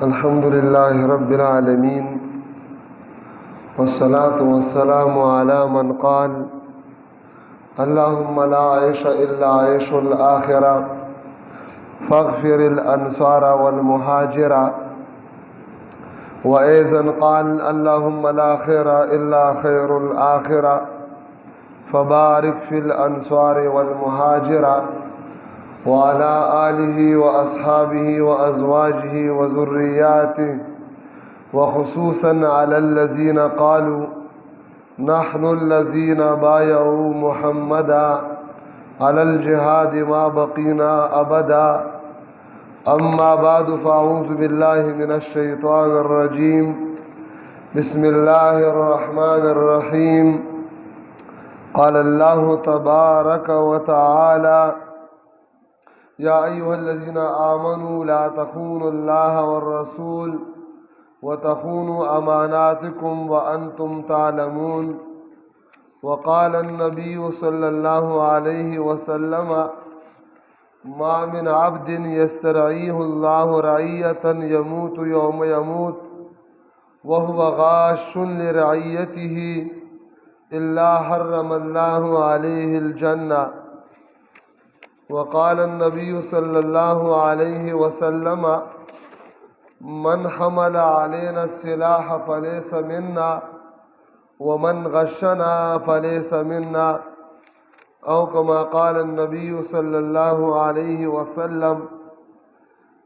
الحمد لله رب العالمين والصلاة والسلام على من قال اللهم لا عيش إلا عيش الآخرة فاغفر الأنصار والمهاجر. وأيضا قال اللهم لا خير إلا خير الآخرة فبارك في الأنصار والمهاجر وعلى آله وأصحابه وأزواجه وذرياته، وخصوصا على الذين قالوا نحن الذين بايعوا محمدا على الجهاد ما بقينا أبدا. أما بعد فأعوذ بالله من الشيطان الرجيم. بسم الله الرحمن الرحيم. قال الله تبارك وتعالى يا أيها الذين آمنوا لا تخونوا الله والرسول وتخونوا أماناتكم وأنتم تعلمون. وقال النبي صلى الله عليه وسلم ما من عبد يسترعيه الله رعية يموت يوم يموت وهو غاش لرعيته إلا حرم الله عليه الجنة. وقال النبي صلى الله عليه وسلم من حمل علينا السلاح فليس منا ومن غشنا فليس منا، أو كما قال النبي صلى الله عليه وسلم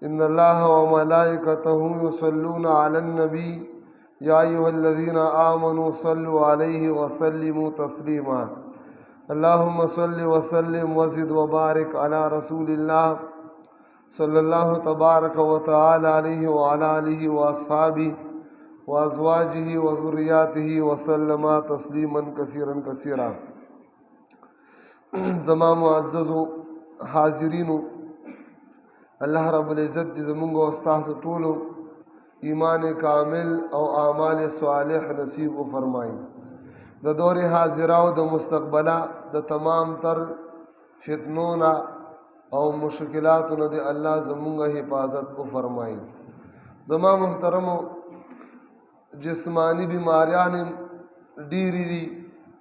إن الله وملائكته يصلون على النبي يا أيها الذين آمنوا صلوا عليه وسلموا تسليما. اللهم صل وسلم وزد وبارك على رسول الله صلى الله تبارك وتعالى عليه وعلى آله وأصحابه وأزواجه وذرياته وسلم تسليما كثيرا كثيرا. زما معززو حاضرینو، الله رب العزت دې زمونږ او ستاسو ټولو ایمان کامل او اعمال صالح نصیب وفرمایي. د دور حاضره او د مستقبله د تمام تر فتنونه او مشکلاتونه د الله زمونږه حفاظت وفرمایي. زما محترمو، جسمانی بیماریان ډیری دي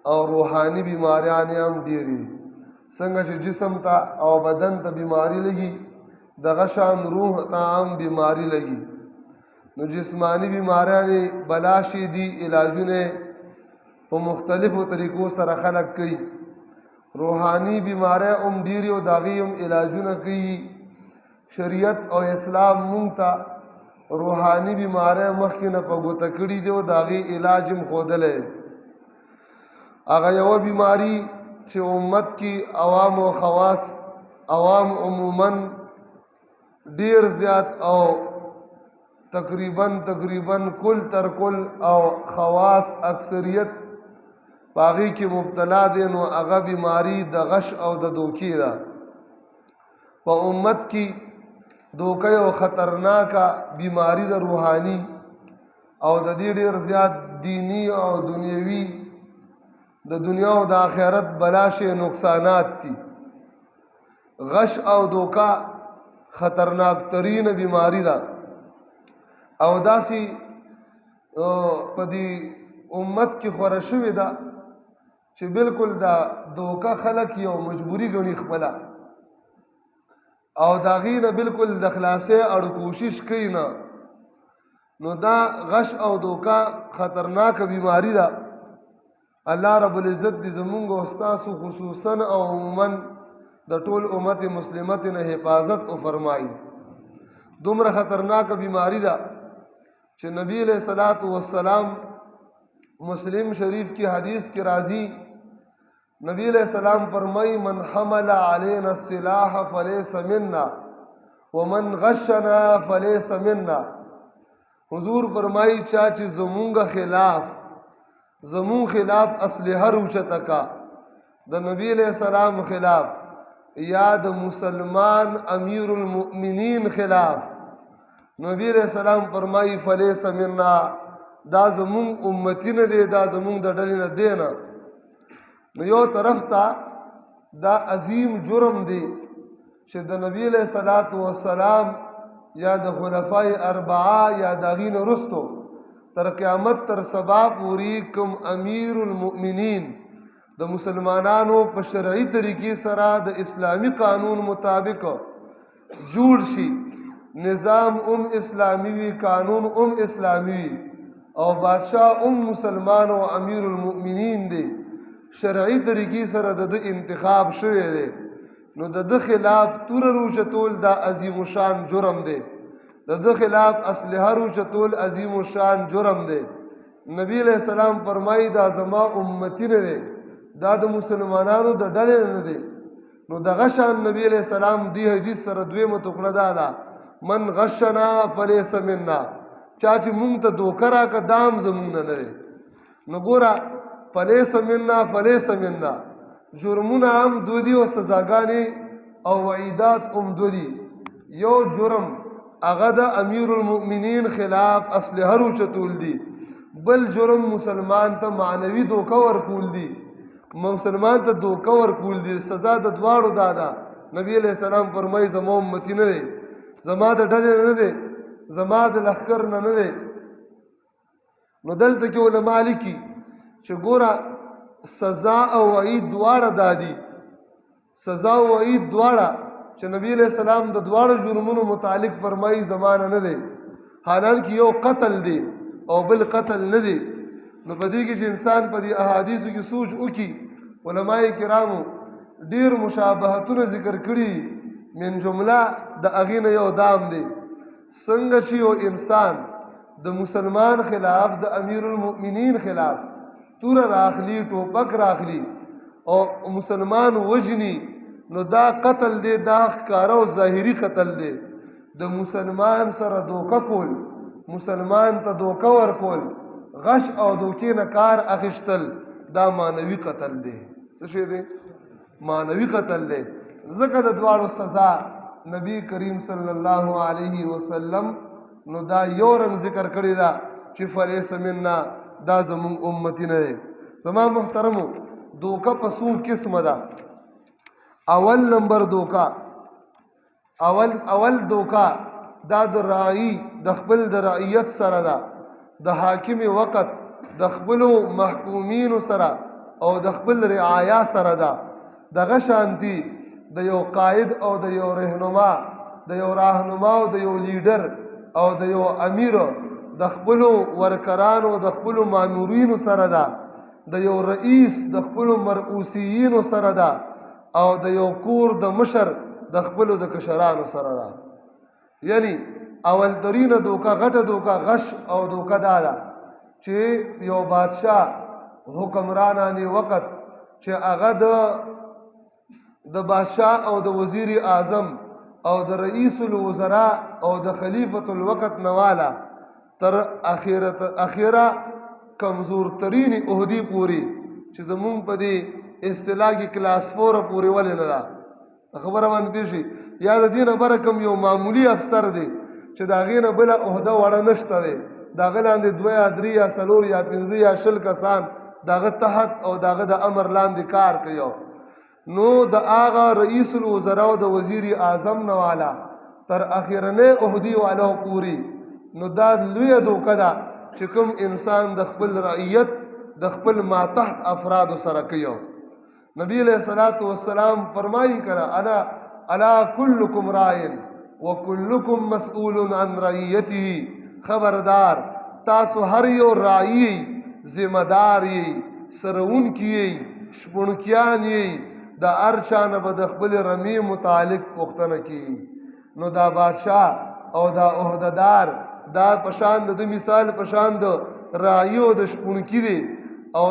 او روحانی بیماریان هم ډیری دي. څنګه چې جسم ته او بدن ته بیماری لګي دغه شان روح ته هم بیماری لګي. نو جسمانی بیماریان بلا شي دي، علاجونه په مختلفو طریقو سره خلق کوي. روحانی بیماری هم ډیری او داغي هم علاجونه کوي. شریعت او اسلام مونږ ته روحانی بیماری مخکې نه په ګوته کړي دي او داغي علاج هم ښودلی. هغه یوه بیماری چې امت کې عوام او خواص عوام عموما ډیر زیات او تقریبا کل تر کل او خواص اکثریت باغی کې مبتلا دي، نو هغه بیماری د غش او د دوکې ده. په امت کې دوکه او خطرناکه بیماری د روحانی او د دې ډیر زیات دینی او دنیوي د دنیا او د آخرت بلاشه نقصانات دي. غش او دوکا خطرناک ترین بیماری ده او داسې په دې امت کې خوره شوې ده چې بالکل دا دوکا خلک یو مجبوری ګڼي خپله او د هغې نه بالکل د خلاصۍ اړ کوشش کوي نه. نو دا غش او دوکا خطرناکه بیماری ده. الله رب العزت دې زمونږ او ستاسو خصوصا او عموما د ټول امت مسلمت نه حفاظت وفرمایي. دومره خطرناکه بیماری ده چې نبی علیہ الصلوۃ والسلام مسلم شریف کی حدیث کی راضی نبی علیہ السلام فرمائی من حمل علینا السلاح فلیس منا ومن غشنا فلیس منا. حضور فرمائی چا چې زمونږ زمون خلاف اسلحه روچته کا د نبی علیہ السلام خلاف یا د مسلمان امیر المؤمنین خلاف، نبی علیہ السلام فرمائی فلیس منا، دا زمون امتی نه دی، دا زمون د ډلې نه دی نه. نو یو طرف ته دا عظیم جرم دی چې د نبی علیہ الصلوۃ والسلام یا د خلفای اربعه یا د هغې نه وروستو تر قیامت تر سبا پورې کوم امیر المؤمنین د مسلمانانو په شرعي طریقې سره د اسلامی قانون مطابق جوړ شي، نظام اسلامی وي، قانون اسلامی وي او بادشاہ مسلمان او امیر المؤمنین دی، شرعي طریقې سره د انتخاب شوی دی، نو د خلاف توره روچتول دا عظیم شان جرم دی، د خلاف اسلحه روچتول عظیم شان جرم دی. نبی علیہ السلام فرمایي دا زما امتی نه دی، دا د مسلمانانو د ډلې نه دی. نو دغه شان نبی علیہ السلام دی حدیث سره دویمه ټوکړه دا ده، من غشنا فلیس منا، چا چې مونږ ته دوکه راکړه دا هم زمونږ نه دی. نو ګوره فلیس منا فلیس منا، جرمونه هم دو دي او سزاګانې او وعیدات هم دو دي. یو جرم هغه د امیر المؤمنین خلاف اسلحه روچتول دي، بل جرم مسلمان ته معنوي دوکه ورکول دي، مسلمان ته دوکه ورکول دي. سزا د دواړو دا ده. نبی علیہ السلام فرمایي زما امتی نه دی، زما د ډلې نه دی، زما د لښکر نه دی. نو دلته کې علما لیکي چې ګوره سزا او وعید دواړه دا دي، سزا او وعید دواړه چې نبی علیہ السلام د دواړو جرمونو متعلق فرمایي زمانه نه دی، حالانکه یو قتل دی او بل قتل نه دی. نو په دې کې چې انسان په دې احادیثو کې سوچ وکړي، علماء کرامو ډیر مشابهتونه ذکر کړي، من جمله د هغې نه یو دام دی څنګه چې یو انسان د مسلمان خلاف د امیر المؤمنین خلاف توره راخلي، ټوپک راخلي او مسلمان وژني، نو دا قتل دی، دا ښکاره او ظاهري قتل دی. د مسلمان سره دوکه کول، مسلمان ته دوکه ورکول، غش او دوکې نه کار اخیستل، دا معنوي قتل دی. څه شی دی؟ معنوي قتل دی. ځکه د دواړو سزا نبی کریم صلی الله علیه وسلم نو دا یو رنګ ذکر کړی دا چې فلیس منا، دا زمونږ امتی نه دی. زما محترمو دوکه په څو قسمه ده. اول نمبر دوکا، اول دوکا دا د رعی د خپل د رعیت سره ده، د حاکم وقت د خپلو محکومینو سره او د خپل رعایا سره ده. دغه شانتي د یو قائد او د یو رهنما، د یو راهنما او د یو لیډر او د یو امیر د خپلو ورکرانو د خپلو مامورینو سره ده، د یو رئیس د خپلو مرؤوسیینو سره ده، او د یو کور د مشر د خپلو د کشرانو سره ده. یعنی اول ترینه دوکه غټه دوکه غش او دوکه دا ده چې یو بادشاه حکمرانانی وقت چې هغه د بادشاه او د وزیر اعظم او د رئیس الوزراء او د خلیفۃ الوقت نواله تر اخیره کمزور ترین عہدی پوری چې زمونږ په دې اصطلاح کې کلاس 4 پورې ولې نه ده خبره باندې پیښي، یا د دې نه بره کوم یو معمولی افسر دی چې د هغې نه بله عهده وړه نشته دی، د هغه لاندې 2 یا 3 یا 4 یا 15 یا 20 کسان د هغه تحت او د هغه د امر لاندې کار کوي. نو د هغه رئیس الوزراء او د وزیر اعظم نه والا تر اخرنۍ عهدې والا پورې، نو دا لویه دوکه ده چې کوم انسان د خپل رعیت د خپل ماتحت افرادو سره کوي. نبی علیہ الصلوۃ والسلام فرمایي کړه الا کلکم راعٍ وکلکم مسئول عن رعیته، خبردار تاسو هر یو راعي ذمہ دار یې، سرونکي یې، شپونکیان یې، د هر چا نه به د خپل رمې متعلق پوښتنه کیږي. نو دا بادشاه او دا عہدهدار دا پشان د مثال پشان د راعي او د شپونکي دی، او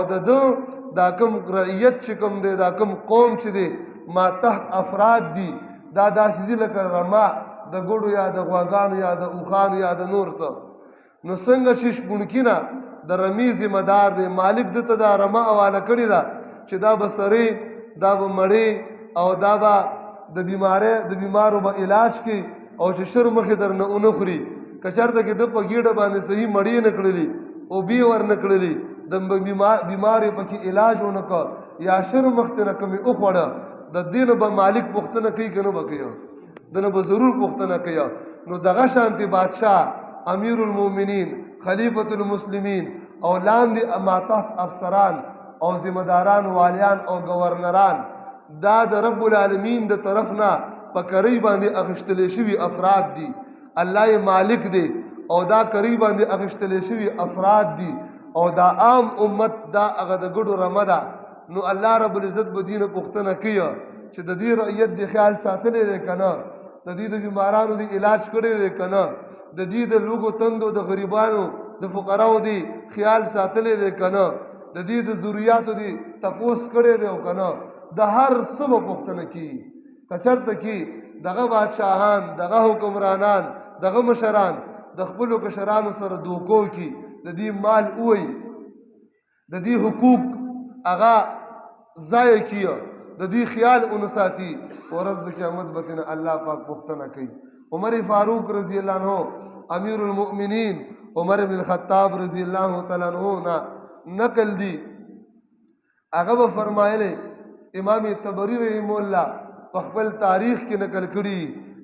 دا کوم رعیت چې کوم دی، دا کوم قوم چې دی ما تحت افراد دي، دا داسې دي لکه رما د ګوډو یا د غواګانو یا د اوښانو یا د نور څه. نو څنګه چې شپونکي نه د رمې ذمه دار دی، مالک ده ته دا رمه حواله کړې ده چې دا به سرې، دا به مړې او دا به د بیمارو به علاج کوي، او چې شر مخې در نه ونه خوري، که چېرته کې ده په ګېډه باندې صحیح مړې نه کړلي، اوبې ور نه کړلي، د بیمارې پکې علاج ونه کړ، یا شر مخته نه کومې وخوړه، د دې نه به مالک پوښتنه کوي که نه به کوي؟ د نه به ضرور پوښتنه کوي. نو دغه شانتي بادشاه امیر المؤمنین خلیفۃ المسلمین او لاندې ما تحت افسران او ذمہداران والیان او گورنران دا د رب العالمین د طرف نه په کری باندې اخیستل شوي افراد دي الله مالک دی او دا کری باندې اخیستل شوي افراد دي او دا عام امت دا هغه د ګډو رمه ده نو الله رب العزت به دینه پوښتنه کوي چې د دې رعیت د خیال ساتلی دی که نه د دې د بیمارانو د علاج کړی دی که نه د دې د لوږو تندو د غریبانو د فقراو دی خیال ساتلی دی که نه د دې د ضروریاتو دی تپوس کړی دی او که نه د هر څه به پوښتنه کیږي که چېرته کې دغه بادشاهان دغه حکمرانان دغه مشران د خپلو کشرانو سره دوکو کی د دې مال ووی د دې حقوق هغه ضایع کیه د دې خیال ونساتي ورځ د قیامت به ترنه الله پاک پوښتنه کوي عمر فاروق رضی الله عنه امیر المؤمنین عمر بن الخطاب رضی الله تعالی عنہ نه نقل دی هغه به فرمایلی امام طبری رحم الله په خپل تاریخ کې نقل کړي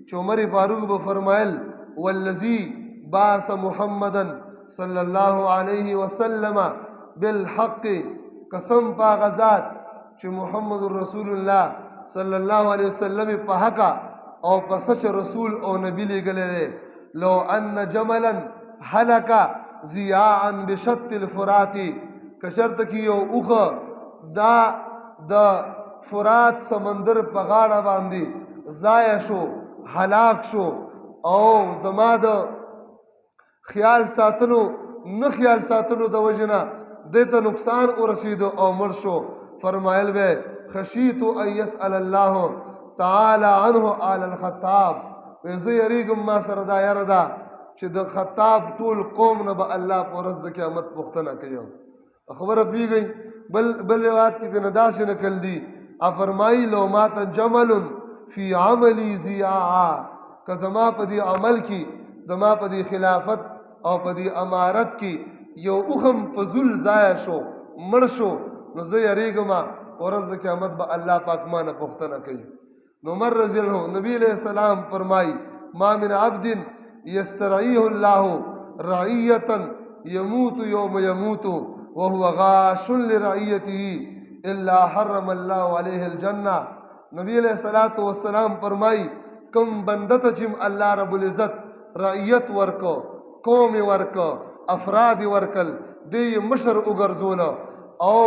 چې عمر فاروق به فرمایل والذي بعث محمدا صلی الله علیه وسلم بالحق قسم په غزاد چې محمد رسول الله صلی الله علیه وسلم په حق او په سچ رسول او نبی لګلې دی لو ان جملا هلك ضياعا بشط الفرات کشرت کی یو اوخه دا د فرات سمندر په غاړه باندې ضایع شو هلاک شو او زما د خیال ساتلو نه خیال ساتلو د وجنه دیتا نقصان ورسیدو او مړ شو فرمایل به خشیت ان يسأل الله تعالی عنه آل الخطاب زه یریږم ما سره دا یاره ده چې د خطاب ټول قوم نه به الله په ورځ د قیامت پوښتنه کوي خبره پیږئ بل روایت کې ځینې داسې نقل دي فرمایي لو مات جمل فی عملی ضیاعا که زما په دې عمل کې زما په دې خلافت او په دې امارت کې یو اوخم فضول ضایع شو مړ شو نو زه یریږم ورځ د قیامت به الله پاک ما نه پوښتنه کوي نو عمر رضی الله عنه نبی علیہ السلام فرمائی ما من عبد یسترعیه الله رعیتا یموت یوم یموت وهو غاش لرعیته الا حرم الله علیه الجنہ نبی علیہ السلام فرمائی کم بندت چم اللہ رب العزت رعیت ورکو قوم ورکو افراد ورکل دی مشر اگرزولا او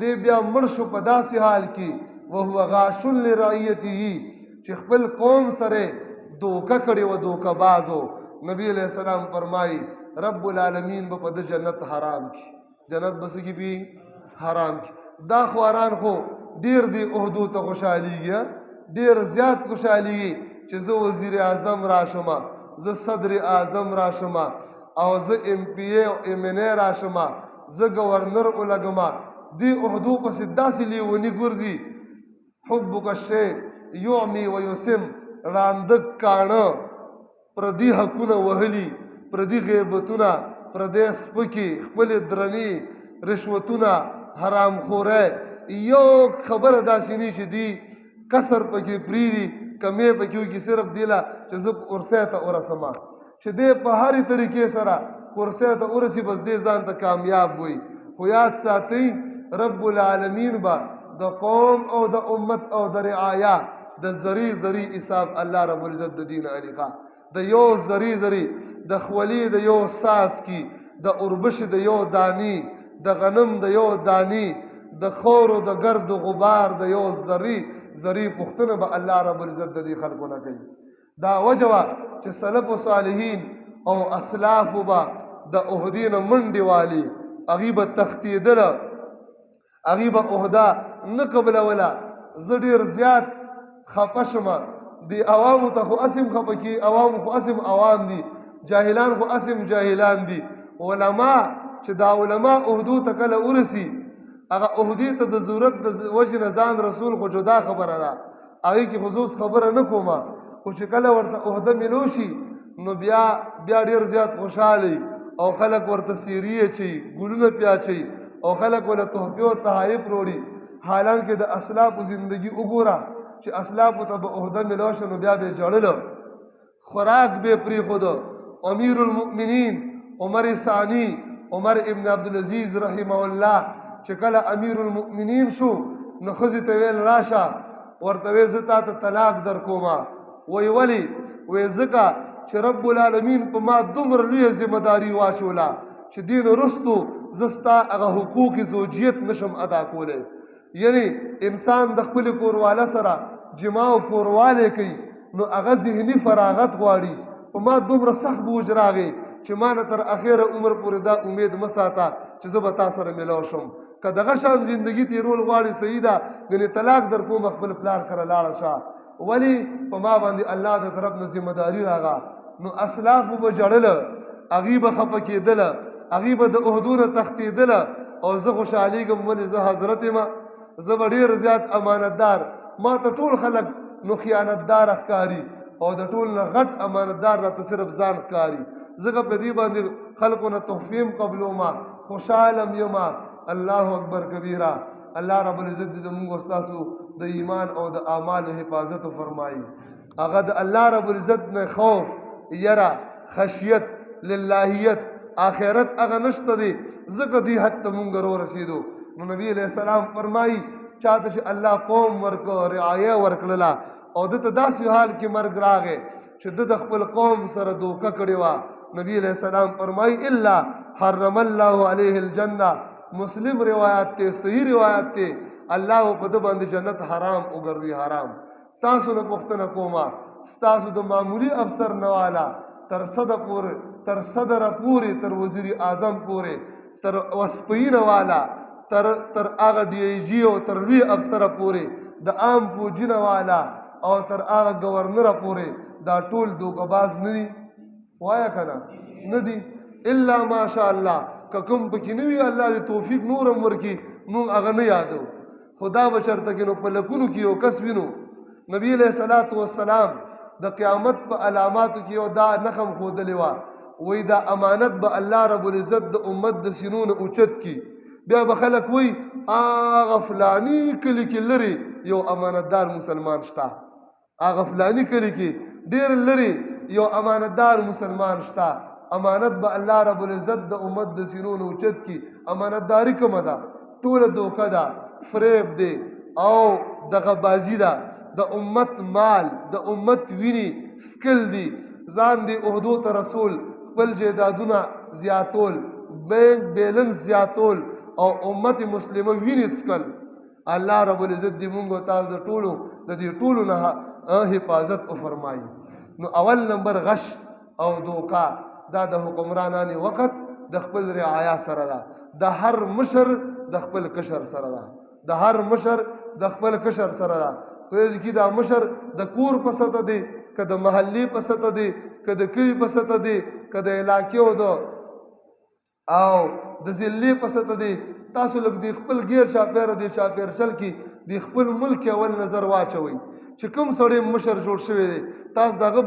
دی بیا مرشو په داسې حال کې وهو غاش لرعیته چې خپل قوم سره دوکه کړي و دوکه بازو نبی علیہ السلام فرمائی رب العالمین به په د جنت حرام کی جنت بس کی بھی حرام کی دا خواران خو ډیر دی عہدو ته خوشحالیږي ډیر زیات خوشحالیږي چې زه وزیر اعظم راشم زه صدر اعظم راشم او زه ایم پی ای او ایم این ای راشم زه گورنر ولګم دی عہدو پسې داسې لیوني ګرځي حبک الشیء یعمی ویسم راندک کاڼه پردي حقونه وهلي پردي غیبتونه پردی سپکي خپلې درنې رشوتونه حرام خوری یو خبره داسې نه چې دی کسر پکې پرېږدي کمې پکې وکړي صرف دی له چې زه کرسۍ ته ورسمه چې دی په هرې طریقې سره کرسۍ ته ورسي بس دی ځان ته کامیاب وي خو یاد ساتئ رب العالمین به د قوم او د امت او د رعایا د زری زری حساب الله رب العزت د دین علیقه د یو زری زری د خولی د یو ساس کی د اوربش د یو دانی د غنم د یو دانی د خور د گرد و غبار د یو زری زری پختنه به الله رب العزت د دې خلقو نه کوي دا وجوه چې سلف و صالحین او اسلاف به د عہدین منډې والی هغوی به تښتېدله هغوی به عہده نه قبلوله زه ډېر زیات خفه شمه دی عوامو ته خو اسم خفه کی عوام خو اسم عوام دي جاهلان خو اسم جاهلان دي علما چې دا علما عہدو ته کله ورسي هغه عہدې ته د ضرورت د وجې نه ځان رسول خو جدا خبره ده هغې کې خصوص خبره نه کومه خو چې کله ورته عہده ملو شي نو بیا ډېر زیات خوشحالی او خلک ورته سیري اچوي ګلونه پې اچوي او خلک ورله تحفې او تحایف راوړي حالانکې د اسلافو زندګي وګوره چې اسلافو ته به عہده ملو شه نو بیا به یې جړله خوراک به پریښود. امیر المؤمنین عمر ثانی عمر ابن عبدالعزیز رحمه الله چې کله امیر المؤمنین شو نو ښځې ته ویل راشه ورته وی زه تا ته طلاق در کومه. وی ولې؟ وی ځکه چې رب العالمین په ما دومره لویه ذمهداري واچوله چې دې نه وروستو زه ستا هغه حقوق زوجیت نشم ادا کولی. یعنی انسان د خپلې کورواله سره جما او کوروالی کوي نو هغه ذهني فراغت غواړي. په ما دومره سخت بوج راغی چې ما نه تر اخره عمر پورې دا امید مه ساته چې زه به تا سره میلاو شم. که دغه شان زندگی تیرول غواړي صحیح ده، ګنې طلاق در کوم خپل پلار کره لاړه شه. ولې په ما باندې الله د طرف نه ذمهداري راغه. نو اسلافو به ژړله، هغوی به خفه کېدله، هغوی به د عهدو نه تښتېدله او زه خوشحالېږم ولې زه حضرت یم، زه به ډېر زیات امانتدار. ما ته ټول خلک نو خیانتدار ښکاري او د ټول نه غټ امانتدار راته صرف ځان ښکاري. ځکه په دې باندې خلکو نه تحفې هم قبلومه، خوشحالم یمه. الله اکبر کبیره. الله رب العزت دې زموږ او ستاسو د ایمان او د اعمالو حفاظت فرمایي. هغه د الله رب العزت نه خوف، یره، خشیت، للهیت، آخرت هغه نشته دی. ځکه دې حد ته مونږ ورسېدو. نو نبی علیہ السلام فرمایي چاته چې الله قوم ورکړه، رعایه ورکړله او ده ته داسې حال کې مرګ راغی چې ده د خپل قوم سره دوکه کړې وه. نبی علیہ السلام فرمایي الا حرم الله علیه الجنه. مسلم روایت ته، صحیح روایت ته، الله په ده باندې جنت حرام وګرځي. حرام. تاسو نه پوښتنه کومه، ستاسو د معمولی افسر نه والا تر صدر پورې، تر وزیر اعظم پورې، تر وسپینه والا، تر هغه ډي ای جي او تر لوی افسره پورې، د عام فوجي نه والا او تر هغه گورنره پورې دا ټول دوکهباز نه دي؟ وایه که نه؟ نه دي. الا ماشاء الله که کوم پکې نه وي الله دې توفیق نور هم ورکړي موږ هغه نه یادو. خو دا به چېرته کې نو په لکونو کې یو کس وینو. نبي علیه الصلاة والسلام د قیامت په علاماتو کې یو دا نښه ښودلې وه، وایي دا امانت به الله رب العزت د امت د سینو نه اوچت کړي. بیا به خلک وایي هغه فلاني کلي کې لرې یو امانتدار مسلمان شته، هغه فلاني کلي کې ډېر لرې یو امانتدار مسلمان شته. امانت به الله رب العزت د امت د سینو نه اوچت کړي. امانتداري کومه ده؟ ټوله دوکه ده، فریب دی او دغه بازي ده. د امت مال، د امت ویني سکل دي، ځان دی عهدو ته رسول، خپل جیدادونه زیاتول، بینک بیلنس زیاتول او امت مسلمه ویني سکل. الله رب العزت دې مونږ او تاسو د دې ټولو نه حفاظت وفرمایي. نو اول نمبر غش او دوکا دا د حکمرانانو وخت د خپل رعایا سره ده. د هر مشر د خپل کشر سره ده. د هر مشر د خپل کشر سره ده. خدای دې دا مشر د کور په سطح دی، که د محلې په سطح دی، که د کلي په سطح دی، که د علاقې او د ضلعې په سطح دی. تاسو لږ د خپل غیر چاپېره دی چاپېرچل کې د خپل ملک اول نظر واچوئ چې کوم سړی مشر جوړ شوی دی. تاسو دغه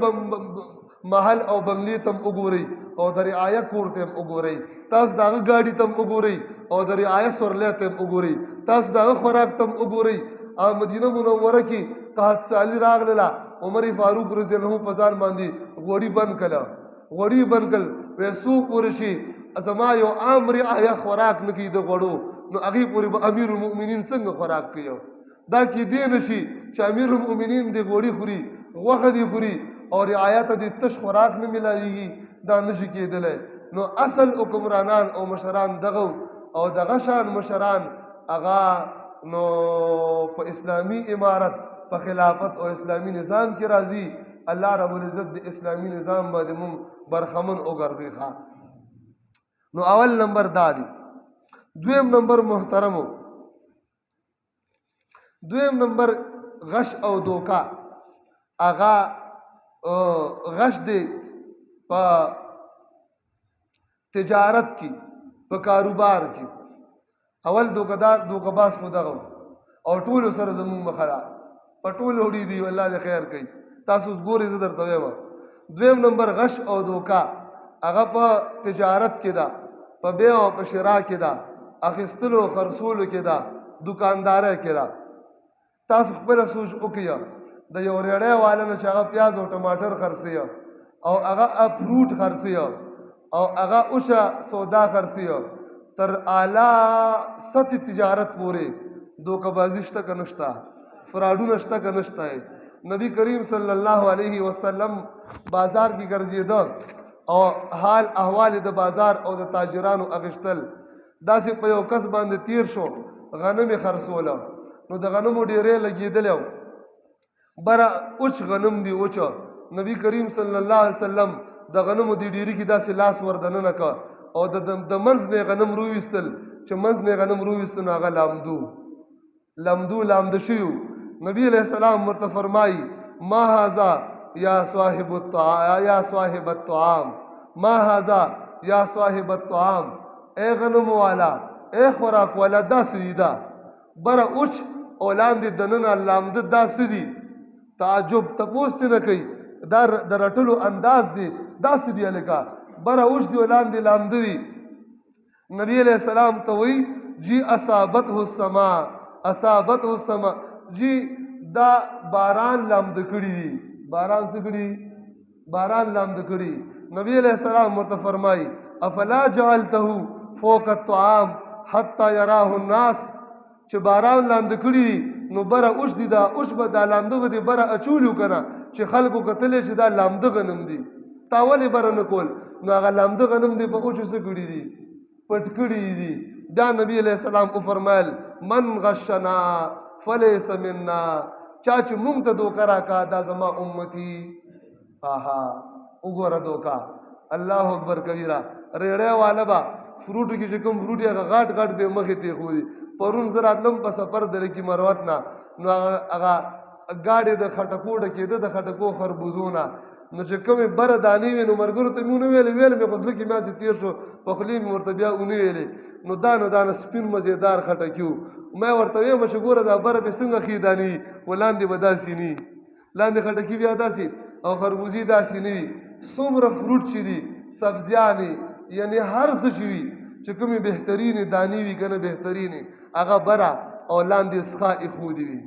محل او بنگلې ته هم وګورئ او د رعایا کور ته هم وګورئ. تاسو دغه ګاډي ته هم وګورئ او د رعایا سورلی ته هم وګورئ. تاسو دغه خوراک ته هم وګورئ. او مدینه منوره کې قحط سالي راغله، عمر فاروق رضی الله په ځان باندې غوړي بند کړه. غوړي بند کړل، وایي څو پورې شي زما یو عام رعایا خوراک نه کوي د غوړو، نو هغې پورې به امیر المؤمنین څنګه خوراک کوي؟ دا کیدی نشي چې امیر المؤمنین د غوړي خوري، غوښه دې خوري او رعایا ته د تش خوراک نه ملاویږي. دا نشي کېدلی. نو اصل حکمرانان او مشران دغه او دغه شان مشران هغه نو په اسلامی امارت، په خلافت او اسلامی نظام کې راځي. الله رب العزت د اسلامی نظام باندې مونږ برخمن وګرځي. نو اول نمبر دا دی. دویم نمبر محترمو، دویم نمبر غش او دوکا. هغه غش دی په تجارت کې، په کاروبار کې. اول دوکباز خو دغه او ټولو سره زمونږ مخه ده، په ټولو وړي دي. الله دې خیر کوي. تاسو اوس ګورئ، زه درته وایم. دویم نمبر غش او دوکا هغه په تجارت کې ده، په بیع او په شرا کې ده، اخیستلو او خرڅولو کې ده، دکاندارۍ کې ده. تاسو خپله سوچ وکړئ، د یو ریړۍ والا نه چې هغه پیاز او ټماټر خرڅوي او هغه فروټ خرڅیو او هغه اوشه سودا خرڅیو تر اعلی سطح تجارت پورې دوکه‌بازي شته که نشته فراډونه شته که نشته نبی کریم صلی الله علیه وسلم بازار کې ګرځېده او حال احوال د بازار او د تاجرانو اغشتل داسې په یو کس باندې تیر شو غنم یې خرڅوله نو د غنمو ډیرې لګېدلی بره اوچ غنم دی اوچه نبی کریم صلی الله علیه وسلم د غنمو دی ډیري کې داسې لاس ور دننه که او د منځ نه غنم روویستل چې منځ نه غنم روویستل نو هغه لامده شوي نبی علیہ السلام ورته فرمایي ما هذا یا صاحب الطعام ما هذا یا صاحب الطعام اے غنم والا اے خوراک والا داسې دی دا بره اوچ او لاندې دننه لامده داسې دي تعجب تپوس نه کوي دا د رټلو انداز دی داسې دی هلکه بره اوچ دی او لاندې لامده دي نبی علیہ السلام ته وایي جی اصابته السما جی دا باران لامده کړي دي باران څه کړي باران لامده کړي نبی علیہ السلام ورته فرمایي افلا جعلته فوق الطعام حتى يراه الناس چې باران لاندې کړي نو بره اوښ دي دا اوښ به دا لامده به دې بره اچولیو که نه چې خلکو کتلی چې دا لامده غنم دي تا ولې بره نه کول نو هغه لامده غنم دې په اوښو څه کړي دي پټ کړي دي بیا نبی علیہ السلام وفرمایل من غشنا فلیس منا چا چې مونږ ته دوکه راکا دا زما امتي آها وګوره دوکه الله اکبر کبیره ریړی والا به فروټو کې چې کوم فروټ هغه غاټ به مخې ته ایښودي پرون زه راتلم په سفر د لکي مروت نه نو هغه ګاډې د خټکو ډکېده د خټکو خربوزو نه نو چې کومې بره دانې وې نو ملګرو ته مې ونه ویلې مې په زړه کې مې تېر شو په خولې مې ورته بیا ونه ویلې نو دانه سپین مزېدار خټکي وو ما ورته ویم چې ګوره دا بره به څنګه ښې دانې وي و لاندې به داسې نه وي لاندې خټکي بیا داسې او خربوزي داسې نه وي څومره فروټ چې دي سبزیانې یعنی هر څه چې وي چې کومې بهترینې دانې وي که نه بهترینې هغه بره او لاندې څخه ایښودې وي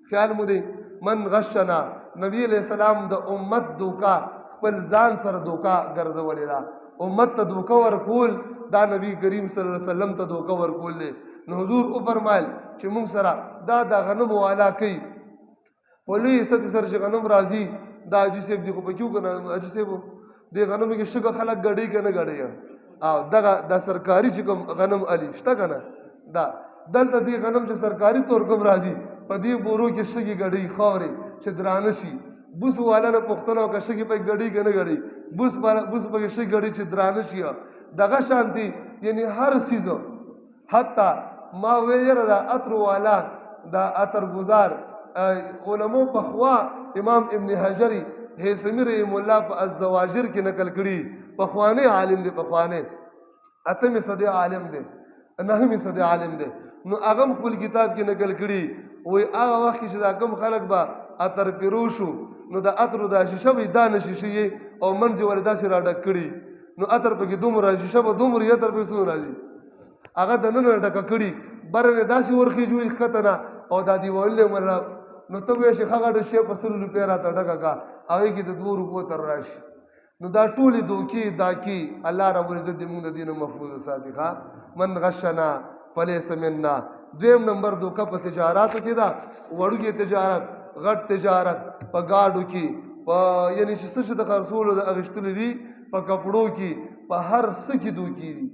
خیال مو دی من غشنا نبی علیہ السلام د امت دوکا خپل ځان سره دوکا ګرځولې ده امت ته دوکه ورکول دا نبی کریم صلی الله علیه وسلم ته دوکه ورکول دی نو حضور وفرمایل چې موږ سره دا د غنمو والا کوي په لوی عزت سره چې غنم راځي دا حاجي صاحب دی خو په کیو که نه حاجي صاحب دې غنمو کې شګه خلک ګډوي که نه ګډوي او دغه دا سرکاري چې کوم غنم علي شته که نه دا دلته دې غنم چې سرکاري طور کوم راځي په دې بورو کې شګې ګډوي خاورې چې درانه شي بوس والا نه پوښتنه وکړه شګې پکې ګډوي که نه ګډوي بوس پکې شګې ګډوي چې درانه شي دغه شانتي یعنی هر څیز حتی ما ویره دا عطر والا دا عطر گزار علماء پخوا امام ابن حجری هیثمی رحم الله په الزواجر کې نقل کړي پخوانه عالم دی پخوانه اتمه صدی عالم دی نهمه صدی عالم دی نو هغه خپل کتاب کې نقل کړي وای هغه وخت چې دا کم خلک به عطر پیروشو نو د عطر د شیشه وي دا نشي او منځ ولدا سره ډک کړي نو عطر په کې دومره شیشه به دومره عطر په سو راځي هغه د نن ډکه کړي برنه داسې ورخي جوړي ختنه او دا دیوالې مله نو ته به شي هغه د شی په 100 روپیا راته ډکه کا هغه کې د 2 روپو تر راشي نو دا ټولې دوکې دا کې الله رب العزت دې موږ د دین محفوظ ساتي ښا من غشنا فلیس منا دویم نمبر دوکه په تجارتو کې دا وړوکی تجارت غټ تجارت په گاډو کې په یعنی چې څه د خرڅولو د اغشتل دي په کپړو کې په هر څه کې دوکې دي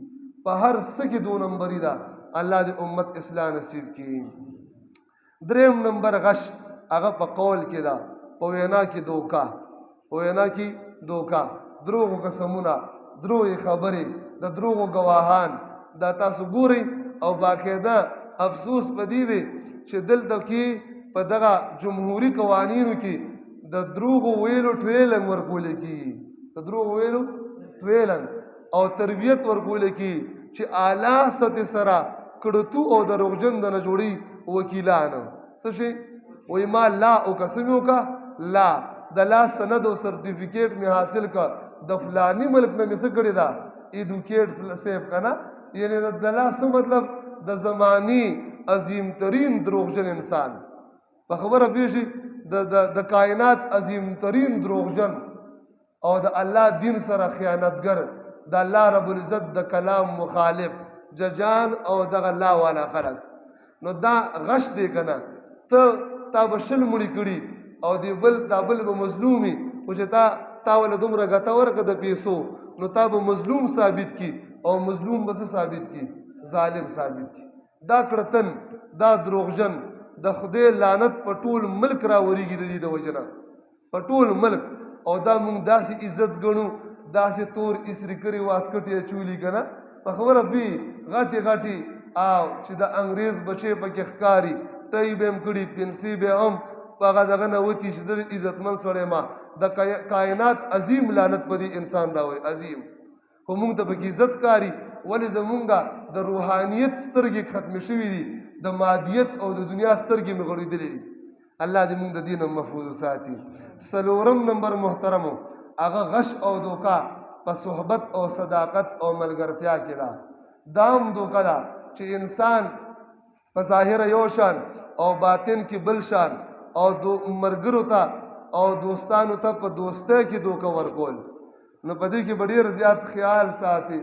په هر څه کې 2 نمبرې ده الله دې امت اصلاح نصیب کړي دریم نمبر غش هغه په قول کې ده په وینا کې دوکا په وینا کې دوکا دروغ قسمونه دروغ خبرې د دروغ گواهان دا تاسو ګورئ او باقاعده افسوس پدې دی چې دلته کې په دغه جمهوریت قوانینو کې د دروغ ویلو ټریلنګ ورکول کی د دروغ ویلو ټریلنګ او تربیت ورکول کی چې اعلی سطح سره کړتو او دروغجن د نه جوړي وکیلان څه شي وای ما لا او قسمیو کا لا د لا سند او سرټیفیکیټ می حاصل کا د فلانی ملک نه مس کړی دا ایډوکیټ سیف کنا یعنی د لا څه مطلب د زمانی عظیم ترین دروغجن انسان په خبره پیشي د کائنات عظیم ترین دروغجن او د الله دین سره خیانتګر، د الله رب العزت د کلام مخالف ججان او دغه الله والا خلک. نو دا غش دی که نه، تا به شل مړي کړي او دا بل به مظلومي، خو چې تا وله دومره ګټه ورکړه د پیسو، نو تا به مظلوم ثابت کی او مظلوم به ثابت کی؟ ظالم ثابت کی. دا کړتن، دا دروغجن، د خدای لعنت په ټول ملک راورېږي د دې د وجه نه، په ټول ملک. او دا مونږ داسې عزت ګڼو، داسې تور اسري کړي واسکټ یې چولي که نه، په خبره پوي غټې غټې او چې د انګریز بچې پکې ښکاري، ټی به هم کړي، پنسي به هم په هغه دغه نه وتي چې ډېر عزتمن سړی ما. د کائنات عظیم لعنت په دې انسان راوړي، عظیم. خو مونږ ته پکې عزت ښکاري، ولې زمونږه د روحانیت سترګې ختمې شوي دي، د مادیت او د دنیا سترګې مې غړېدلې دي. الله دې مونږ د دې نه محفوظ وساتي. څلورم نمبر محترمو، هغه غش او دوکه په صحبت او صداقت او ملګرتیا کې ده. دا هم دوکه ده چې انسان په ظاهره یو شان او باطن کې بل شان، او ملګرو ته او دوستانو ته په دوستۍ کې دوکه ورکول. نو په دې کې به ډېر زیات خیال ساتي،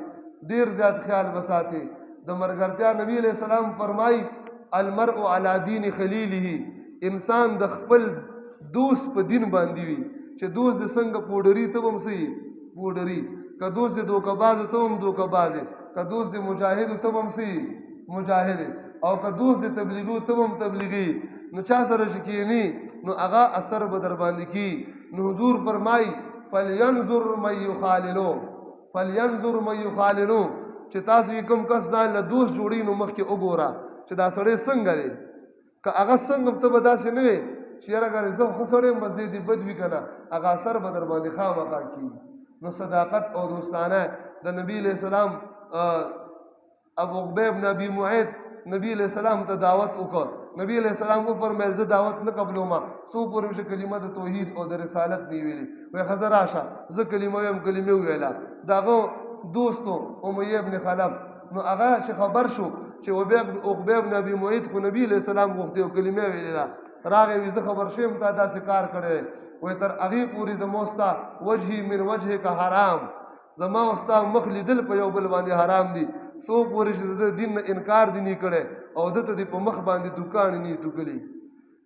ډېر زیات خیال وساتي. د ملګرتیا نبی علیہ السلام فرمایي المرء علی دین خلیله، انسان د خپل دوست په دین باندې وي. چې دوست دې څنګه پوډري ته به هم څه پوډري، که دوست دې دوکه بازو ته هم دوکه بازې، که دوست دې مجاهدو ته به هم څه مجاهد، او که دوست دې تبلیغو ته به هم تبلیغي. نو چا سره چې کښېني نو هغه اثر به در باندې کي. نو حضور فرمایي فلینظر من یخاللو، فلینظر من یخاللو، چې تاسو یې کوم کس ځان له دوست جوړي نو مخکې وګوره چې دا سړی څنګه دی. که هغه څنګه ته به داسې نه وې چې یاره ګرې زه ښه سړی یم بس دې بد وي که نه، هغه اثر به در باندې خامخا کېږي. نو صداقت او دوستانه د نبی علیہ السلام ابو عقبه بن ابي معيط نبی علیہ السلام ته دعوت وکړ. نبی علیہ السلام وفرمایل زه دعوت نه قبلومه څو پورې چې کلمه د توحید او د رسالت نه ویلي. وایي ښځه راشه زه کلمه ویم، کلمې وویله. د هغه دوستو امیه ابن خلف، نو هغه چې خبر شو چې عقبه بن ابي معيط خو نبی علیہ السلام غوښتې او کلمه ویلې ده، راغی وي زه خبر شوم تا داسې کار کړی. وایي تر هغې پورې زما ستا وجهي من وجهک حرام، زما او ستا مخ لیدل په یو بل باندې حرام دي. څو پورې چې د دین نه انکار دي نه کړی او ده ته دې په مخ باندې دوکاڼې نه توکلي.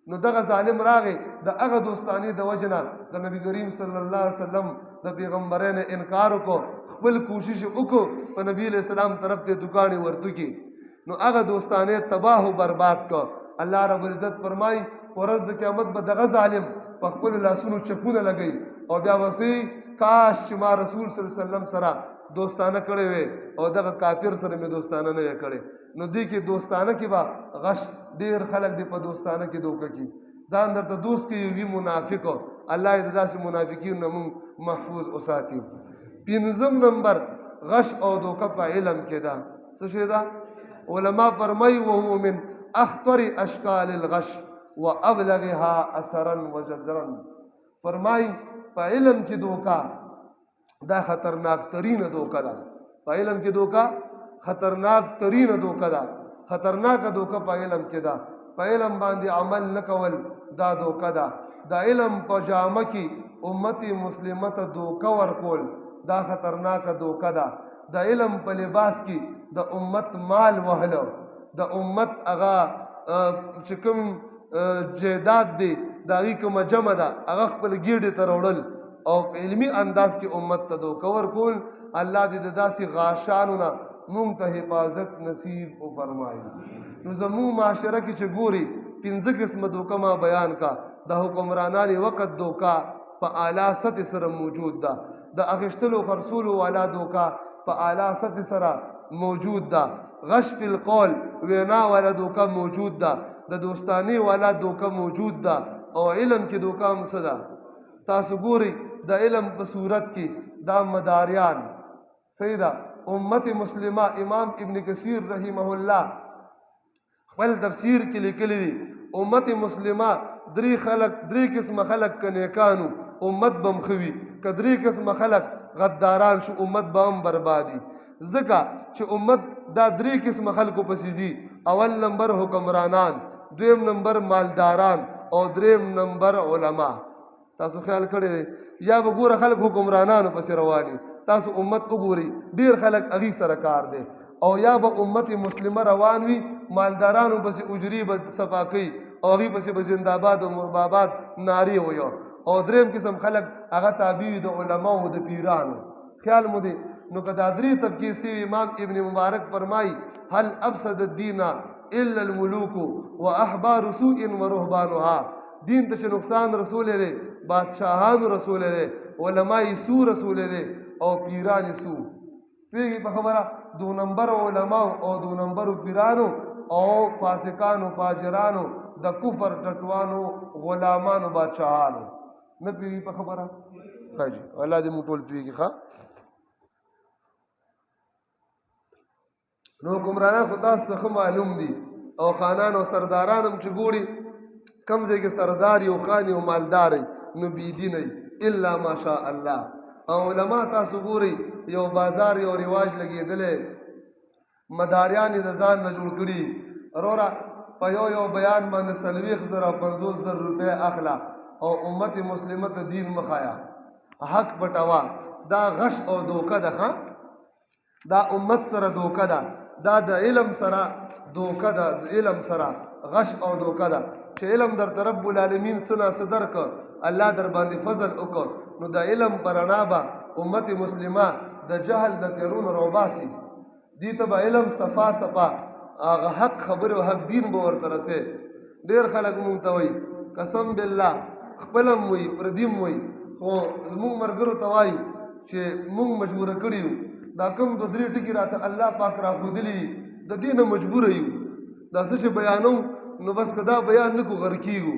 نو دغه ظالم راغی د هغه دوستانې د وجه نه د نبي کریم صلی الله علیه وسلم د پیغمبرۍ نه انکار وکړو، خپل کوشش وکړو په نبي علیہ السلام طرف ته دوکاڼې ورتو کړي. نو هغه دوستانې تباه و برباد کړ. الله رب العزت فرمایي ورځ د قیامت به دغه ظالم په خپلو لاسونو چپونه لګوي او بیا به کاش چې ما رسول صلی الله علیه وسلم سره دوستانه کړی وی او دغه کافر سره مې دوستانه نه وی کړی. نو دې کې دوستانه کې به غش ډېر خلک دې په دوستانه کې دوکه کړي، ځان درته دوست کې یو وي منافق. الله دې داسې منافقینو نه موږ محفوظ وساتي. پنځم نمبر غش او دوکه په علم کې ده. څه شی ده؟ علما فرمایي وهو من اخطر اشکال الغش وابلغها اثرا وجزرا. فرمایي په علم کې دوکه دا خطرناک ترینه دوکه ده. په علم کې دوکه خطرناک ترینه دوکه ده. خطرناکه دوکه په علم کې ده. په علم باندې عمل نه کول دا دوکه ده. د علم په جامه کې امت مسلمه ته دوکه ورکول دا خطرناکه دوکه ده. د علم په لباس کې د امت مال وهلو، د امت هغه چې کوم جیداد دی د هغې کومه جمع ده هغه خپل ګېډې ته راوړل او په علمي انداز کې امت ته دوکه ورکول. الله دې د داسې غاشانو نه مونږ ته حفاظت نصیب وفرمایي. نو زموږ معاشره کې چې ګوري 5 قسمه دوکه ما بیان کا. د حکمرانانو وقت دوکه په اعلی سطح سره موجود ده. د اخیستلو خرڅولو والا دوکه په اعلی سطح سره موجود ده. غش فی القول وینا والا دوکه موجود ده. د دوستانی والا دوکه موجود ده. او علم کې دوکه هم څه ده؟ تاسو ګورئ د علم په صورت کې دا مداریان صحیح ده. امت مسلمه امام ابن کثیر رحمه الله خپل تفسیر کې لیکلی دي امت مسلمه درې قسمه خلق که نیکانو امت به هم ښه وي، که 3 قسمه خلق غداران شو امت به هم بربادي. ځکه چې امت دا 3 قسمه خلکو پسې ځي. اول نمبر حکمرانان، دویم نمبر مالداران او دریم نمبر علما. تاسو خیال کړی دی یا به ګوره خلک حکمرانانو پسې رواني تاسو امت وګورئ ډېر خلک هغې سره کار دی او یا به امت مسلمه روان وي مالدارانو پسې اجري به صفا کوي او هغې پسې به زنده‌باد او مرباباد نارې ویو او دریم قسم خلک هغه تابع وي د علماو د پیرانو خیال مو دی نو که دا درې طبقې سوي امام ابن مبارک فرمایي هل افسد الدین الا الملوک و احبار سوء و رهبانها دین ته چې نقصان رسولی دی بادشاهانو رسولی دی علماء سو رسولی دی او پیران سو پوهېږي په خبره دو نمبر علماو او دو نمبر پیرانو او فاسقانو فاجرانو د کفر ټټوانو غلامانو بادشاهانو نه پوهېږي په خبره ښه جي الله دې موږ ټول پوهېږي ښه نو حکمرانان خو تاسو ته ښه معلوم دي او خانان او سرداران هم چې ګوري کم ځای کې سردار یو خان او مالدار نو بېدینه الا ماشاء الله او علما تاسو ګورئ یو بازار یو رواج لګېدلی مداریان یې د ځان نه جوړ کړي وروره په یو بیان باندې 40,050 روپۍ اخله او امت مسلمه ته دین مخایا حق پټوه دا غش او دوکه ده ښه دا امت سره دوکه ده دا د علم سره دوکه ده د علم سره غش او دوکه ده چې علم درته رب العالمین څه ناڅه درکړه الله در باندې فضل وکړ نو د علم په رڼا به امت مسلمه د جهل د تیرونو روباسي دې ته به علم صفا صفا هغه حق خبرې او حق دین به ورته رسې ډېر خلک مونږ ته وایي قسم بالله خپل هم وایي پردي هم وایي خو زمونږ ملګرو ته وایي چې مونږ مجبوره کړي یو دا کوم دو درې ټکي راته الله پاک راښودلي دي د دې نه مجبوره یو دا څه چې بیانو نو بس که دا بیان نه کړو غر کېږو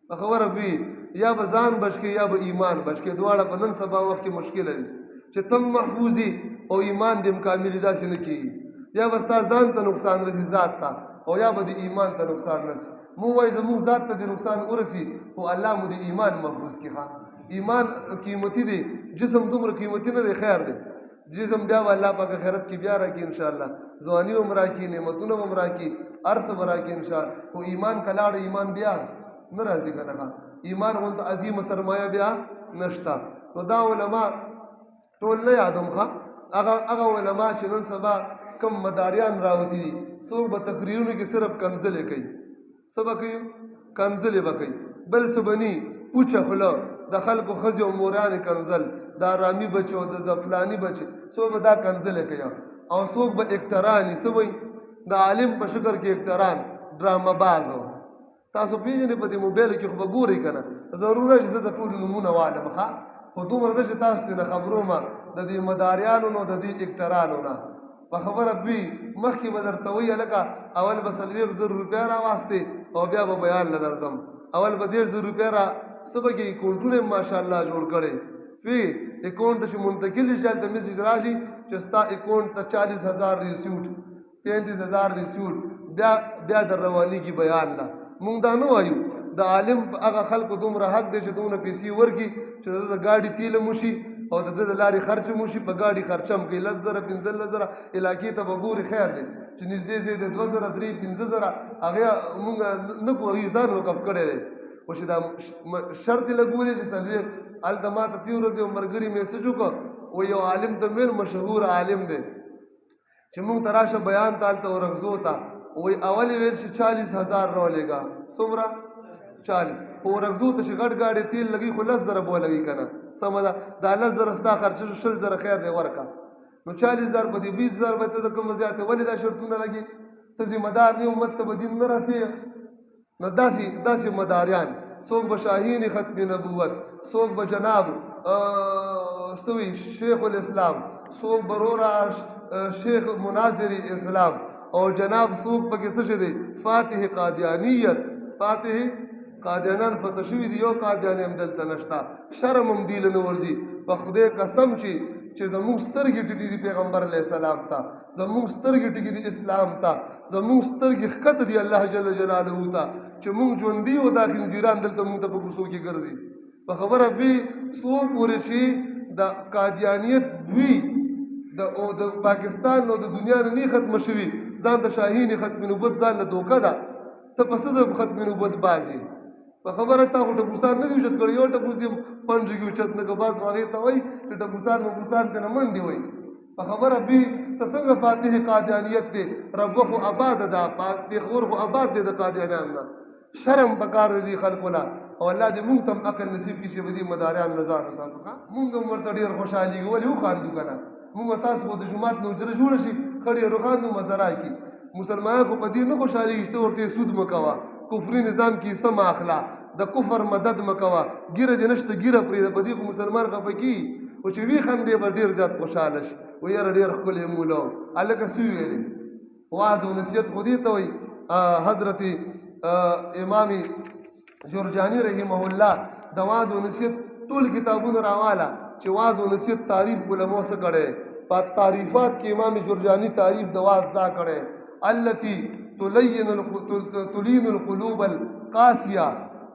په خبره پوهېږي یا به ځان بچ کې یا به ایمان بچ کې دواړه په نن سبا وخت کې مشکله دي چې تم محفوظ او ایمان دې کامل داسې نه کېږي یا به ستا ځان ته نقصان رسي ذات ته او یا به د ایمان ته نقصان رسي مونږ وایي زموږ ذات ته دې نقصان ورسي خو الله مو د ایمان محفوظ کړي ښه ایمان قیمتي دی جسم دومره قیمتي نه دی خیر دی جسم بیا به الله پاک آخرت کې بیا راکړي انشاءالله ځواني هم راکړي نعمتونه هم راکړي هر څه به راکړي انشاءالله خو ایمان که لاړه ایمان بیا نه راځي که نه ایمان غونته عظیمه سرمایه بیا نشته نو دا علما ټول نه یادوم ښه هغه علما چې نن سبا کم مداریان راوتي دي څوک به تقریرونو کې صرف کنځلې کوي څه به کوي کنځلې به کوي بل څه به ني پوچه خوله د خلکو ښځې او مورانې کنځل دا رامي بچي او د زفلاني بچي څوک به دا کنځلې کوي او څوک به اکټراني څه وایي د عالم په شکر کې اکټران ډرامه باز تاسو پیژنئ په دې موبایل کې خو به ګورئ که نه ضرور چې زه د ټولو نومونه والم ښه خو دومره ده چې تاسو ته نه خبرومه د دې مداریانو نو د دې اکټرانو نه په خبره دوی مخکې به درته وایي هلکه اول به 40,000 روپۍ راواستې او بیا به بیان له درځم اول به 1,500 روپۍ را څه به کې اکاونټونه یې ماشاءالله جوړ کړی پوهېږي اکاونټ ته چې منتقل شي هلته میسج راشي چې ستا اکاونټ ته 40,000 ریسیوټ 35,000 ریسیوټ بیا در روانېږي بیان له مونږ دا نه وایو د عالم هغه خلکو دومره حق دی چې دومره پیسې ورکړي چې د د ګاډي تیله مو شي او د د لارې خرچ مو شي په ګاډي خرچه هم کوي 10,000 15,000 علاقې ته به ګوري خیر دی چې نږدې ځای د 2,000 3,000 15,000 هغې مونږ نه کوو هغې ځان وقف کړی دی خو چې دا شرط یې لګولې چې څلوېښت هلته ما ته تېر ورځ یو ملګري میسج وکړ و یو عالم ته مې مشهور عالم دی چې مونږ ته راشه بیان ته هلته ورغزو ته وایي اول یې ویل چې 40,000 راولېږه څومره 40 خو ورغزو ته چې غټ ګاډی تیل لګي خو 10,000 به ولګي که نه سمه ده دا 10,000 ستا خرچه 60,000 خیر دی ورکړه نو 40,000 په دې 20,000 به ته د کومه زیاته ولې دا شرطونه لګي ته ذمه دار نه امت ته به دین نه رسېږي نو داسې مداریان څوک به شاهین ختم نبوت څوک به جناب سوي شیخ الاسلام څوک به رورا شیخ مناظر اسلام او جناب څوک پکې څه شي دی فاتح قادیانیت فاتح قادیانان فتح شوي دي یو قادیاني هم دلته نشته شرم هم دی له نه ورځي په خدای قسم چې زموږ سترګې ټیټې دي پیغمبر علیه السلام ته زموږ سترګې ټیټې دي اسلام ته زموږ سترګې ښکته دي الله جل جلاله ته چې موږ ژوندي او دا خنزیران دلته موږ ته په کوڅو کې ګرځي په خبره بې څو پورې چې د قادیانیت دوی د پاکستان او د دنیا نه نه ختمه شوي ځان د شاهین ختم نبوت ځان له دوکه ده ته په څه د ختم نبوت بازي په خبره تا خو ټپوسان نه دي اوچت کړی یو ټپوس دې پنډ کې اوچت نه که بس هغې ته وایي چې ټپوسان مپوسان ته نه منډې وایي په خبره بي ته څنګه فاتح قادیانیت دی ربوه خو آباد ده پېښور خو آباد دی د قادیانیان نه شرم پکار دی دې خلکو له او الله دې مونږ ته هم عقل نصیب کړي چې به دې مداریان نه ځان وساتو مونږ هم ورته ډېر خوشحالېږو ولې وخاندو که نه مونږ تاسو خو د جومات نه حجره جوړه شي ښه ډېر وخاندو مزه راکړي مسلمانان خو په دې نه خوشحالېږي چې ته ورته سود مه کوه کفري نظام کې حصه مه اخله د کفر مدد مه کوه ګیره دې نشته ګیره پرېږده په دې خو مسلمان خفه کېږي خو چې وي خندې به ډېر زیات خوشحاله شي و یاره ډېر ښکلی مولا و هلکه څه ویلې واعظ او نصیحت خو دې ته وایي حضرت امام جرجاني رحمه الله د واعظ او نصیحت ټول کتابونه راواله چې واعظ او نصیحت تعریف علماء څه کړی په تعریفات کې امام جرجاني تعریف د واعظ دا کړی التي تلين القلوب القاسیه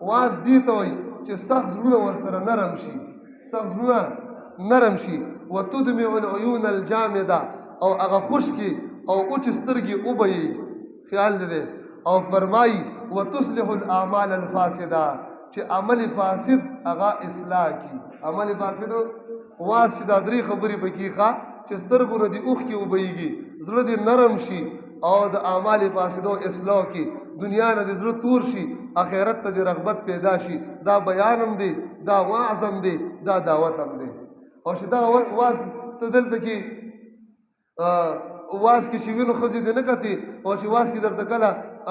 واعظ دې ته وایي چې سخت زړونه ورسره نرم شي سخت زړونه نرم شي وتدمع العيون الجامده او هغه خشکې او اوچ سترګې وبهیي خیال دې او فرمایي وتصلح الاعمال الفاسده چې عمل فاسد هغه اصلاح کی عمل فاسد واس چې دا درې خبرې پکې ښه چې سترګو نه دې اوښکې وبهیږي زړه دې نرم شي او د اعمال فاسدو اصلاح کی دنیا نه دې زړه تور شي آخرت ته دې رغبت پیدا شي دا بیان هم دی دا واعظ هم دی دا دعوت هم دی او چې دا واعظ ته دلته کې واس کې چې وینو ښځې دې نه کتې او چې واس کې درته کله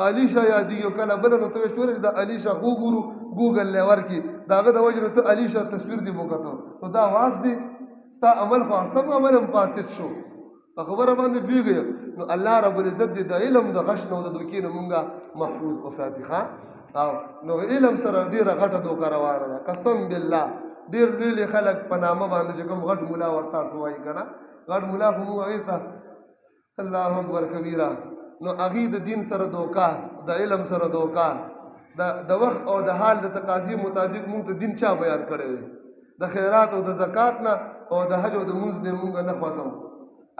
علیشه یادېږي او کله بله نو ته وایې چې دا علیشه خو ګورو ګوګل لی ورکړي د هغه د وجې نه ته علیشه تصویر دې وکتو نو دا واس دی ستا عمل خو سم عمل هم فاسد شو په خبره باندې پوهېږئ نو الله رب العزت دې د علم د غش نه او د دوکې نه مونږ محفوظ وساتي ښه او نو علم سره ډېره غټه دوکه روانه ده قسم بالله ډېر لوی لوی خلک په نامه باندې چې کوم غټ ملا ورته تاسو وایي که نه غټ ملا خو مونږ هغې ته الله اکبر کبیره نو هغې د دین سره دوکه د علم سره دوکه د وخت او د حال د تقاضي مطابق مونږ ته دین چا بیان کړی دی د خیرات او د زکات نه او د حج او د مونځ نه مونږ نه خوځو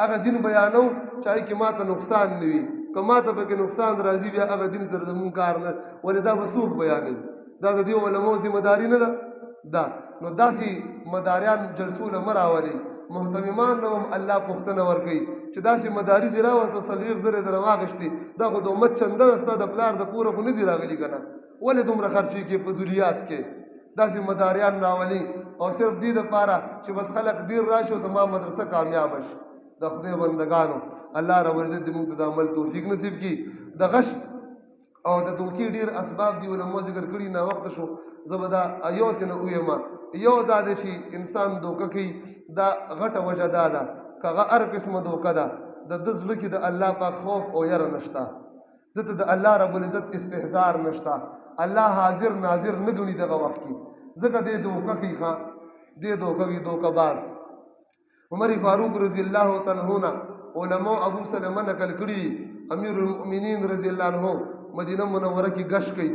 هغه دین بیانو چې هغې کې ما ته نقصان نه وي که ما ته پکې نقصان راځي بیا هغه دین سره زمونږ کار نه ولې دا به څوک بیانوي دا د دې علماو ذمهداري نه ده نو داسې مداریان جلسو له مه راولئ محتممان نه هم الله پوښتنه ورکوي چې داسې مداري دې راوسته 40 زره درنه واخېستې دا خو د امت چنده ده ستا د پلار د کوره خو نه دي راغلي که نه ولې دومره خرچې کې په ضروریات کې داسې مداریان راولي او صرف دې دپاره چې بس خلک ډېر راشي او زما مدرسه کامیابه شي د خدای بندګانو الله رب العزت دې موږ ته د عمل توفیق نصیب کړي د غش او د دوکې ډېر اسباب دي علماء ذکر کړي ناوخته شو زه به دا یو ترې نه وویم یو دا دی چې انسان دوکه کوي دا غټه وجه دا ده که هغه هر قسمه دوکه ده د ده زړه کې د الله پاک خوف او یره نشته ده ته د الله رب العزت استحضار نشته الله حاضر ناظر نه ګڼي دغه وخت کې ځکه دې دوکه کوي ښه دې دوکه کوي دوکه باز عمر فاروق رضی الله تعالی عنہ علماء ابو سلمہ نقل کړي امیر المؤمنین رضی الله عنه مدینه منوره کې گشت کوي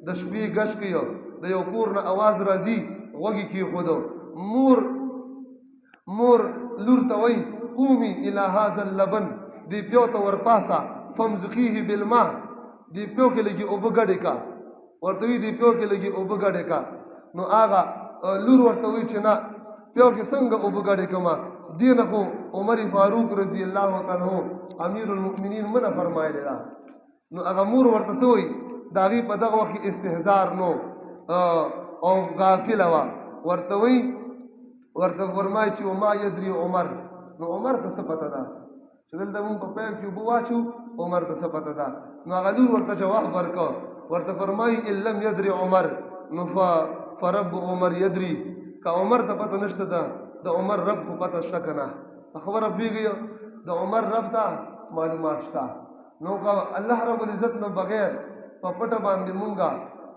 د شپې گشت کوي د یو کور نه आवाज راځي غوږی کېښودو مور لور ته وایي قومي الى هذا اللبن دې پیو ته ورپاسه فمزقیه بالماء دې پیو کې لږې اوبه ګډې کا ورته وایي دې پیو کې لږې اوبه ګډې کا نو هغه لور ورته وایي چې نه پیو کې څنګه اوبه ګډې کړمه دې نه خو عمر فاروق رضی الله تعالی عنہ امیر المؤمنین منع فرمایلی ده نو هغه مور ورته څه وایي د هغې په دغه وخت کې استحضار نو او غافله وه ورته وایي ورته فرمایي چې وما یدري عمر نو عمر ته څه پته ده چې دلته مونږ په پیل کې اوبه واچو عمر ته څه پته ده نو هغه لور ورته جواب ورکړ ورته فرمایي ان لم یدري عمر نو فرب عمر یدري که عمر ته پته نشته ده د عمر رب خو پته شته که نه خبره پوهېږئ د عمر رب ته معلومات شته نو که الله رب العزت نه بغیر په پټه باندې مونږه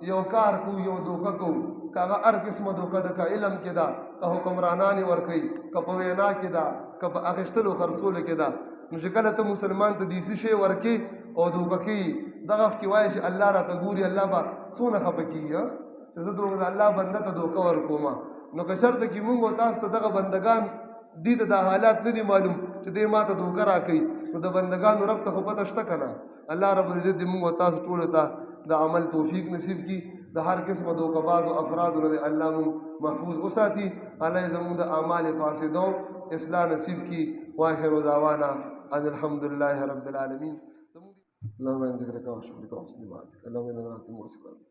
یو کار کوو یو دوکه کوو که هغه هر قسمه دوکه ده که علم کې ده که حکمرانان یې ورکوي که په وینا کې ده که په اخیستلو خرڅولو کې ده نو چې کله ته مسلمان ته دیسي شی ورکې او دوکه کوي دغه وخت کې وایي چې الله راته ګوري الله به څونه خفه کېږي چې زه د الله بنده ته دوکه ورکوم نو که چېرته کې مونږ او تاسو ته دغه بندګان دې ته دا حالات نه دي معلوم چې دې ما ته دوکه راکوي نو د بندګانو رب ته خو پته شته که نه الله رب العزت دې مونږ او تاسو ټولو ته د عمل توفیق نصیب کړي د هر قسمه دوکبازو افرادو نه الله مون محفوظ وساتي الله زموږ د اعمال فاسدو اصلاح نصیب کی واخر دعوانا ان الحمد لله رب العالمين اللهم ان ذكرك وشكرك وحسن عبادتك اللهم انا نعتم وسكرك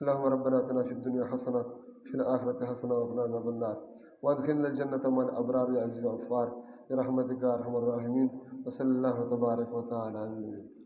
اللهم ربنا اتنا في الدنيا حسنه في الاخره حسنه وقنا عذاب النار وادخلنا الجنه مع الابرار يا عزيز الغفار برحمتك يا ارحم الراحمين وصلى الله تبارك وتعالى على النبي